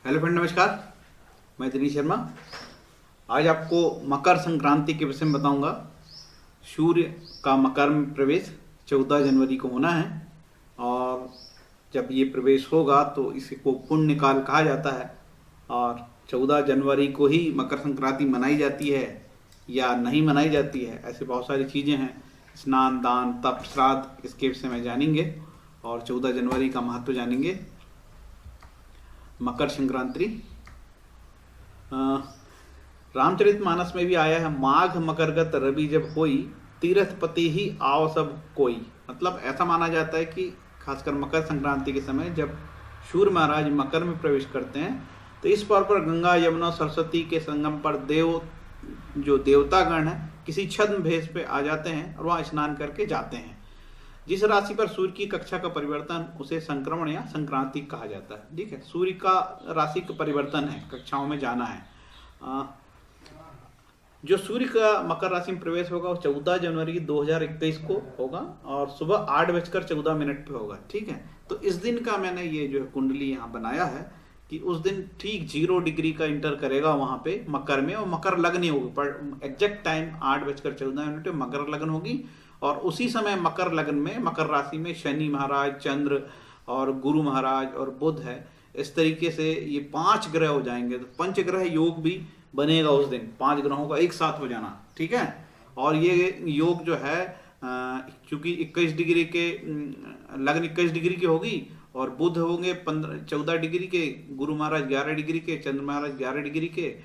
Hello friend, नमस्कार। मैं दिनेश शर्मा। आज आपको मकर संक्रांति के विषय में बताऊंगा। सूर्य का मकर में प्रवेश 14 जनवरी को होना है और जब ये प्रवेश होगा तो इसको पुण्य काल कहा जाता है। और 14 जनवरी को ही मकर संक्रांति मनाई जाती है या नहीं मनाई जाती है, ऐसे बहुत सारी चीज़ें हैं। स्नान, दान, तप, श्राद्ध, इसके विषय में जानेंगे और 14 जनवरी का महत्व जानेंगे। मकर संक्रांति रामचरितमानस में भी आया है, माघ मकरगत रवि जब होई, तीर्थपति ही आओ सब कोई। मतलब ऐसा माना जाता है कि खासकर मकर संक्रांति के समय जब सूर्य महाराज मकर में प्रवेश करते हैं तो इस पर्व पर गंगा, यमुना, सरस्वती के संगम पर जो देवतागण है किसी छद्म भेष पे आ जाते हैं और वहाँ स्नान करके जाते हैं। जिस राशि पर सूर्य की कक्षा का परिवर्तन उसे संक्रमण या संक्रांति कहा जाता है। ठीक है, सूर्य का राशि का परिवर्तन है, कक्षाओं में जाना है। जो सूर्य का मकर राशि में प्रवेश होगा वो 14 जनवरी 2021 को होगा और सुबह 8:14 पे होगा। ठीक है, तो इस दिन का मैंने ये जो है कुंडली यहाँ बनाया है कि उस दिन ठीक 0 डिग्री का इंटर करेगा वहां पे मकर में, और मकर लग्न होगी। पर एग्जैक्ट टाइम 8:14 पे मकर लग्न होगी और उसी समय मकर लग्न में, मकर राशि में शनि महाराज, चंद्र और गुरु महाराज और बुध है। इस तरीके से ये 5 ग्रह हो जाएंगे, तो पंचग्रह योग भी बनेगा उस दिन, 5 ग्रहों का एक साथ हो जाना। ठीक है, और ये योग जो है चूंकि 21 डिग्री के लग्न 21 डिग्री की होगी और बुध होंगे 14 डिग्री के, गुरु महाराज 11 डिग्री के, चंद्र महाराज 11 डिग्री के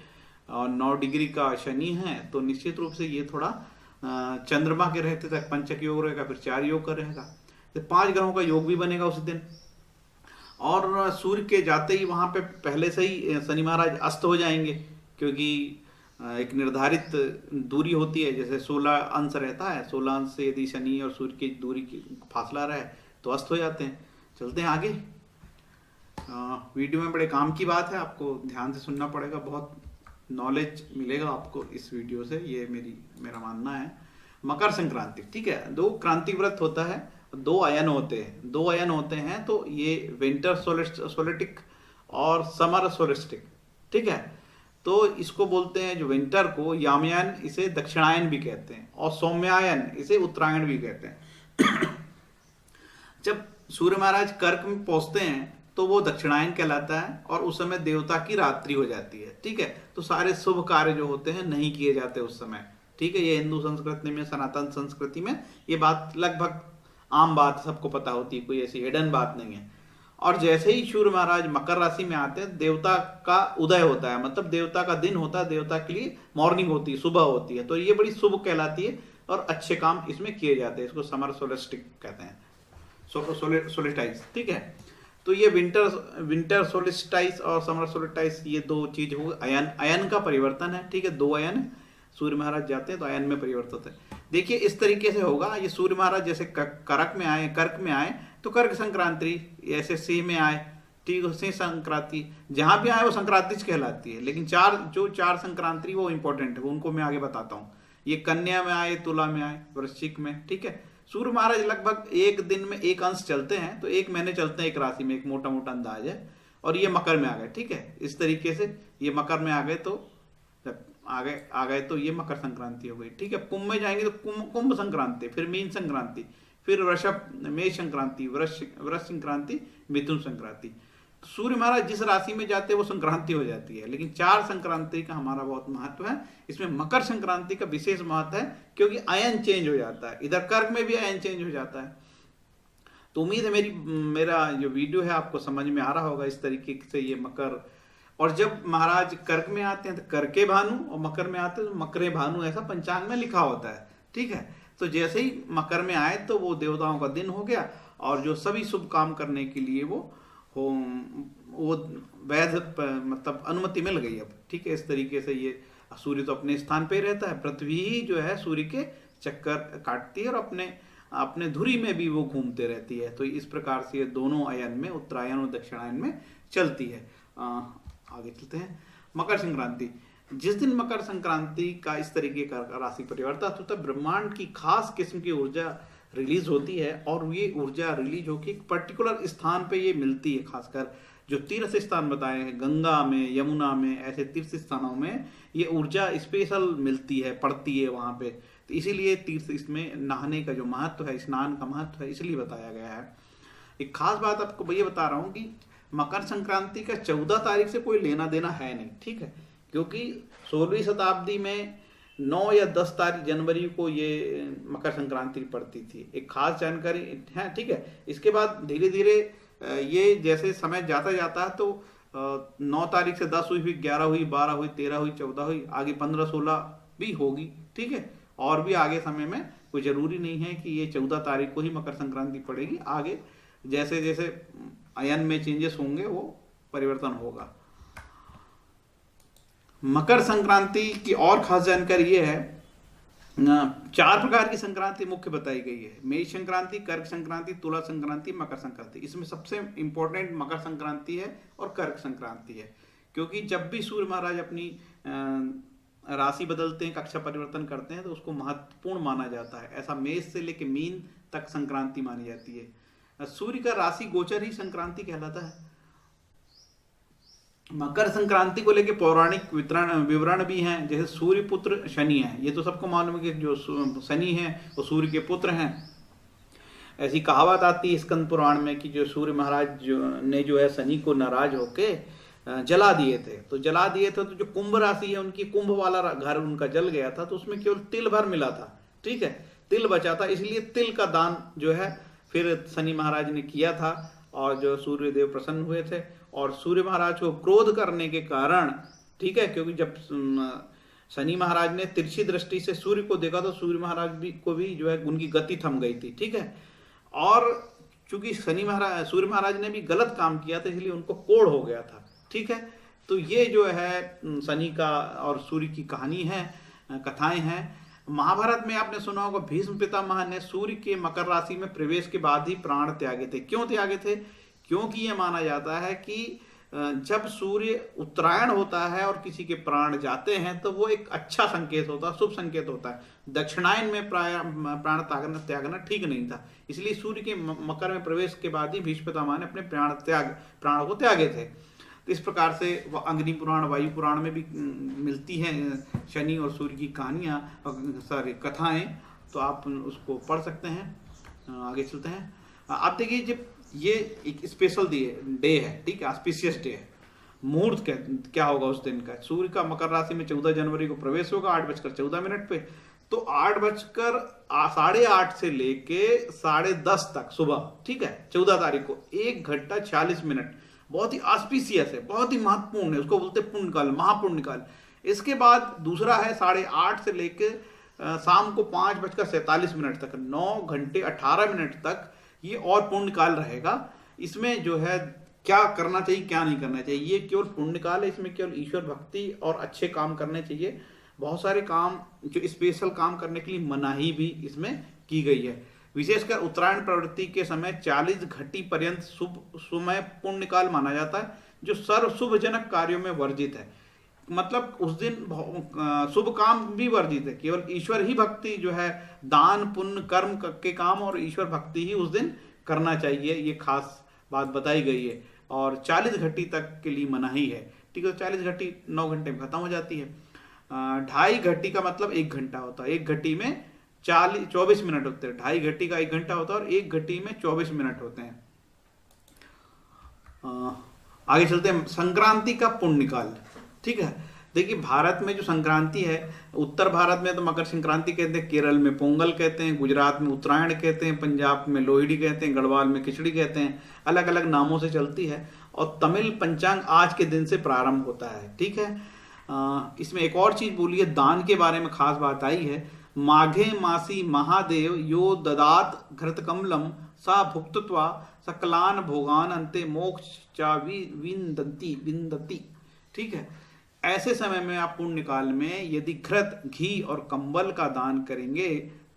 और 9 डिग्री का शनि है। तो निश्चित रूप से ये थोड़ा चंद्रमा के रहते तक पंचक योग रहेगा, फिर 4 योग का रहेगा, तो 5 ग्रहों का योग भी बनेगा उस दिन। और सूर्य के जाते ही वहां पे पहले से ही शनि महाराज अस्त हो जाएंगे, क्योंकि एक निर्धारित दूरी होती है, जैसे 16 अंश रहता है, 16 अंश से यदि शनि और सूर्य की दूरी की फासला रहे तो अस्त हो जाते हैं। चलते हैं आगे। वीडियो में बड़े काम की बात है, आपको ध्यान से सुनना पड़ेगा, बहुत नॉलेज मिलेगा आपको इस वीडियो से, ये मेरा मानना है। मकर संक्रांति, ठीक है, 2 क्रांति व्रत होता है, 2 अयन होते हैं, तो ये विंटर सोलेस्टिक और समर सोलेस्टिक। ठीक है, तो इसको बोलते हैं जो विंटर को यामयान, इसे दक्षिणायन भी कहते हैं, और सौम्यायन इसे उत्तरायण भी कहते हैं। जब सूर्य महाराज कर्क में पहुंचते हैं तो वो दक्षिणायन कहलाता है और उस समय देवता की रात्रि हो जाती है। ठीक है, तो सारे शुभ कार्य जो होते हैं नहीं किए जाते उस समय। ठीक है, ये हिंदू संस्कृति में, सनातन संस्कृति में ये बात लगभग आम बात, सबको पता होती है, कोई ऐसी हिडन बात नहीं है। और जैसे ही सूर्य महाराज मकर राशि में आते हैं, देवता का उदय होता है, मतलब देवता का दिन होता है, देवता के लिए मॉर्निंग होती है, सुबह होती है, तो ये बड़ी शुभ कहलाती है और अच्छे काम इसमें किए जाते हैं। इसको समर सोलेस्टिक कहते हैं, सोलेस्टाइस। ठीक है, तो ये विंटर सोलिस्टाइस और समर सोलिस्टाइस, ये 2 चीज हो। अयन का परिवर्तन है। ठीक है, 2 अयन सूर्य महाराज जाते हैं तो अयन में परिवर्तन होता है। देखिए इस तरीके से होगा, ये सूर्य महाराज जैसे कर्क में आए तो कर्क संक्रांति, ऐसे सिंह में आए, ठीक है, सिंह संक्रांति, जहां भी आए वो संक्रांति कहलाती है। लेकिन 4 संक्रांति वो इंपॉर्टेंट है, उनको मैं आगे बताता हूँ। ये कन्या में आए, तुला में आए, वृश्चिक में। ठीक है, सूर्य महाराज लगभग एक दिन में 1 अंश चलते हैं, तो 1 महीने चलते हैं एक राशि में, एक मोटा मोटा अंदाज है। और ये मकर में आ गए। ठीक है, इस तरीके से ये मकर में आ गए, तो जब आ गए तो ये मकर संक्रांति हो गई। ठीक है, कुंभ में जाएंगे तो कुंभ संक्रांति, फिर मीन संक्रांति, फिर वृषभ मेष संक्रांति, वृष संक्रांति, मिथुन संक्रांति। सूर्य महाराज जिस राशि में जाते हैं वो संक्रांति हो जाती है। लेकिन 4 संक्रांति का हमारा बहुत महत्व है, इसमें मकर संक्रांति का विशेष महत्व है क्योंकि अयन चेंज हो जाता है, इधर कर्क में भी अयन चेंज हो जाता है। तो उम्मीद है मेरा जो वीडियो है आपको समझ में आ रहा होगा इस तरीके से ये मकर। और जब महाराज कर्क में आते हैं तो करके भानु, और मकर में आते हैं तो मकरे भानु, ऐसा पंचांग में लिखा होता है। ठीक है, तो जैसे ही मकर में आए तो वो देवताओं का दिन हो गया और जो सभी शुभ काम करने के लिए वो वैध मतलब अनुमति मिल गई अब। ठीक है, इस तरीके से ये सूर्य तो अपने स्थान पे रहता है, पृथ्वी ही जो है सूर्य के चक्कर काटती है और अपने धुरी में भी वो घूमते रहती है। तो इस प्रकार से ये दोनों अयन में, उत्तरायण और दक्षिणायन में चलती है। आगे चलते हैं। मकर संक्रांति, जिस दिन मकर संक्रांति का इस तरीके का राशि परिवर्तन होता है, ब्रह्मांड की खास किस्म की ऊर्जा रिलीज होती है, और ये ऊर्जा रिलीज होकर एक पर्टिकुलर स्थान पे ये मिलती है। खासकर जो तीर्थ स्थान बताए हैं, गंगा में, यमुना में, ऐसे तीर्थ स्थानों में ये ऊर्जा स्पेशल मिलती है, पड़ती है वहां पे। तो इसीलिए तीर्थ, इसमें नहाने का जो महत्व है, स्नान का महत्व है, इसलिए बताया गया है। एक खास बात आपको भैया बता रहा हूँ कि मकर संक्रांति का 14 तारीख से कोई लेना देना है नहीं, ठीक है, क्योंकि 16वीं शताब्दी में 9 या 10 तारीख जनवरी को ये मकर संक्रांति पड़ती थी। एक खास जानकारी है, ठीक है। इसके बाद धीरे धीरे ये जैसे समय जाता जाता है तो 9 तारीख से 10 हुई, फिर 11 हुई, 12 हुई, 13 हुई, 14 हुई, आगे 15, 16 भी होगी, ठीक है। और भी आगे समय में कोई जरूरी नहीं है कि ये 14 तारीख को ही मकर संक्रांति पड़ेगी। आगे जैसे जैसे अयन में चेंजेस होंगे वो परिवर्तन होगा। मकर संक्रांति की और खास जानकारी ये है, 4 प्रकार की संक्रांति मुख्य बताई गई है। मेष संक्रांति, कर्क संक्रांति, तुला संक्रांति, मकर संक्रांति। इसमें सबसे इंपॉर्टेंट मकर संक्रांति है और कर्क संक्रांति है, क्योंकि जब भी सूर्य महाराज अपनी राशि बदलते हैं, कक्षा परिवर्तन करते हैं, तो उसको महत्वपूर्ण माना जाता है। ऐसा मेष से लेकर मीन तक संक्रांति मानी जाती है। सूर्य का राशि गोचर ही संक्रांति कहलाता है। मकर संक्रांति को लेकर पौराणिक विवरण भी हैं, जैसे सूर्य पुत्र शनि है। ये तो सबको मालूम है कि जो शनि है वो सूर्य के पुत्र हैं। ऐसी कहावत आती है स्कंद पुराण में कि जो सूर्य महाराज ने जो है शनि को नाराज होके जला दिए थे। तो जला दिए थे तो जो कुंभ राशि है उनकी, कुंभ वाला घर उनका जल गया था, तो उसमें केवल तिल भर मिला था, ठीक है, तिल बचा था। इसलिए तिल का दान जो है फिर शनि महाराज ने किया था, और जो सूर्य देव प्रसन्न हुए थे। और सूर्य महाराज को क्रोध करने के कारण, ठीक है, क्योंकि जब शनि महाराज ने तिरछी दृष्टि से सूर्य को देखा तो सूर्य महाराज को भी जो है उनकी गति थम गई थी, ठीक है। और चूंकि सूर्य महाराज ने भी गलत काम किया था, इसलिए उनको कोढ़ हो गया था, ठीक है। तो ये जो है शनि का और सूर्य की कहानी है, कथाएं हैं। महाभारत में आपने सुना होगा, भीष्म पितामह ने सूर्य के मकर राशि में प्रवेश के बाद ही प्राण त्यागे थे। क्यों त्यागे थे? क्योंकि यह माना जाता है कि जब सूर्य उत्तरायण होता है और किसी के प्राण जाते हैं तो वो एक अच्छा संकेत होता है, शुभ संकेत होता है। दक्षिणायन में प्राण त्यागना ठीक नहीं था, इसलिए सूर्य के मकर में प्रवेश के बाद ही भीष्म पितामह ने अपने प्राण को त्यागे थे। तो इस प्रकार से अग्नि पुराण, वायु पुराण में भी मिलती हैं शनि और सूर्य की कहानियाँ, सारी कथाएं, तो आप उसको पढ़ सकते हैं। आगे चलते हैं। आप देखिए, जब ये एक स्पेशल डे है, ठीक है, ऑस्पिशियस डे है। मुहूर्त क्या होगा उस दिन का? सूर्य का मकर राशि में 14 जनवरी को प्रवेश होगा 8:14 पे। तो 8:08 से लेके 10:30 तक सुबह, ठीक है, 14 तारीख को 1 घंटा 40 मिनट बहुत ही ऑस्पिशियस है, बहुत ही महत्वपूर्ण है। उसको बोलते हैं पुण्यकाल, महापुण्यकाल। इसके बाद दूसरा है 8:30 से लेके शाम को 5:47 तक, 9 घंटे 18 मिनट तक ये और पुण्यकाल रहेगा। इसमें जो है क्या करना चाहिए, क्या नहीं करना चाहिए, ये केवल पुण्यकाल है। इसमें केवल ईश्वर भक्ति और अच्छे काम करने चाहिए। बहुत सारे काम जो स्पेशल काम करने के लिए मनाही भी इसमें की गई है। विशेषकर उत्तरायण प्रवृत्ति के समय 40 घटी पर्यंत शुभ समय पुण्यकाल माना जाता है, जो सर्व शुभजनक कार्यों में वर्जित है। मतलब उस दिन शुभ काम भी वर्जित है, केवल ईश्वर ही भक्ति जो है, दान पुण्य कर्म के काम और ईश्वर भक्ति ही उस दिन करना चाहिए, ये खास बात बताई गई है। और 40 घटी तक के लिए मनाही है, ठीक है। 40 घटी 9 घंटे में खत्म हो जाती है। 2.5 घटी का मतलब 1 घंटा होता है। 1 घटी में 24 मिनट होते हैं। 2.5 घटी का 1 घंटा होता है और 1 घटी में 24 मिनट होते हैं। आगे चलते हैं। संक्रांति का पुण्यकाल, ठीक है। देखिए, भारत में जो संक्रांति है, उत्तर भारत में तो मकर संक्रांति कहते हैं, केरल में पोंगल कहते हैं, गुजरात में उत्तरायण कहते हैं, पंजाब में लोहड़ी कहते हैं, गढ़वाल में खिचड़ी कहते हैं, अलग अलग नामों से चलती है। और तमिल पंचांग आज के दिन से प्रारंभ होता है, ठीक है। इसमें एक और चीज बोली है, दान के बारे में खास बात आई है। माघे मासी महादेव यो ददात घृतकमलम सा भुक्त्वा सकलान भोगान अंते मोक्ष चा विंदती, ठीक है। ऐसे समय में आप पुण्यकाल में यदि घृत, घी और कंबल का दान करेंगे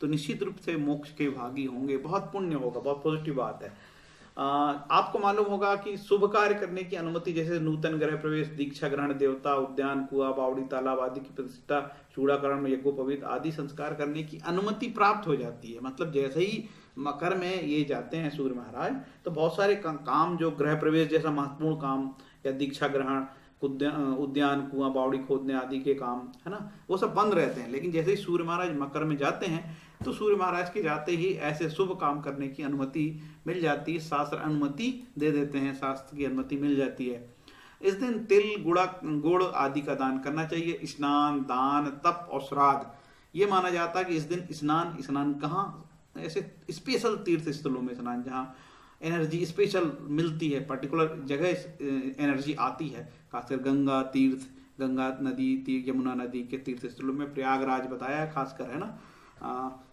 तो निश्चित रूप से मोक्ष के भागी होंगे। बहुत पुण्य होगा, बहुत पॉजिटिव बात है। आपको मालूम होगा कि शुभ कार्य करने की अनुमति, जैसे नूतन गृह प्रवेश, दीक्षा ग्रहण, देवता उद्यान, कुआ, बावड़ी, तालाब आदि की प्रतिष्ठा, चूड़ाकरण, यज्ञोपवीत आदि संस्कार करने की अनुमति प्राप्त हो जाती है। मतलब जैसे ही मकर में ये जाते हैं सूर्य महाराज, तो बहुत सारे काम जो गृह प्रवेश जैसा महत्वपूर्ण काम या दीक्षा ग्रहण, उद्यान कुआं बावड़ी खोदने आदि के काम है ना, वो सब बंद रहते हैं। लेकिन जैसे ही सूर्य महाराज मकर में जाते हैं तो सूर्य महाराज के जाते ही ऐसे शुभ काम करने की अनुमति मिल जाती है, शास्त्र अनुमति दे देते हैं, शास्त्र की अनुमति मिल जाती है। इस दिन तिल गुड़ आदि का दान करना चाहिए। स्नान, दान, तप और श्राद्ध, ये माना जाता है कि इस दिन स्नान कहाँ, ऐसे स्पेशल तीर्थ स्थलों में स्नान जहाँ एनर्जी स्पेशल मिलती है, पर्टिकुलर जगह एनर्जी आती है, खासकर गंगा तीर्थ, गंगा नदी, यमुना नदी के तीर्थ स्थलों में, प्रयागराज बताया है खासकर, है ना।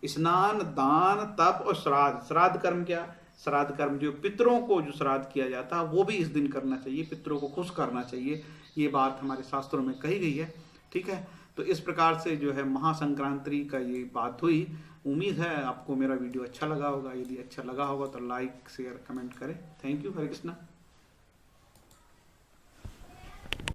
स्नान, दान, तप और श्राद्ध। श्राद्ध कर्म क्या? श्राद्ध कर्म जो पितरों को जो श्राद्ध किया जाता है वो भी इस दिन करना चाहिए, पितरों को खुश करना चाहिए, ये बात हमारे शास्त्रों में कही गई है। ठीक है, तो इस प्रकार से जो है महासंक्रांति का ये बात हुई। उम्मीद है आपको मेरा वीडियो अच्छा लगा होगा। यदि अच्छा लगा होगा तो लाइक शेयर कमेंट करें। Thank you. हरे कृष्णा।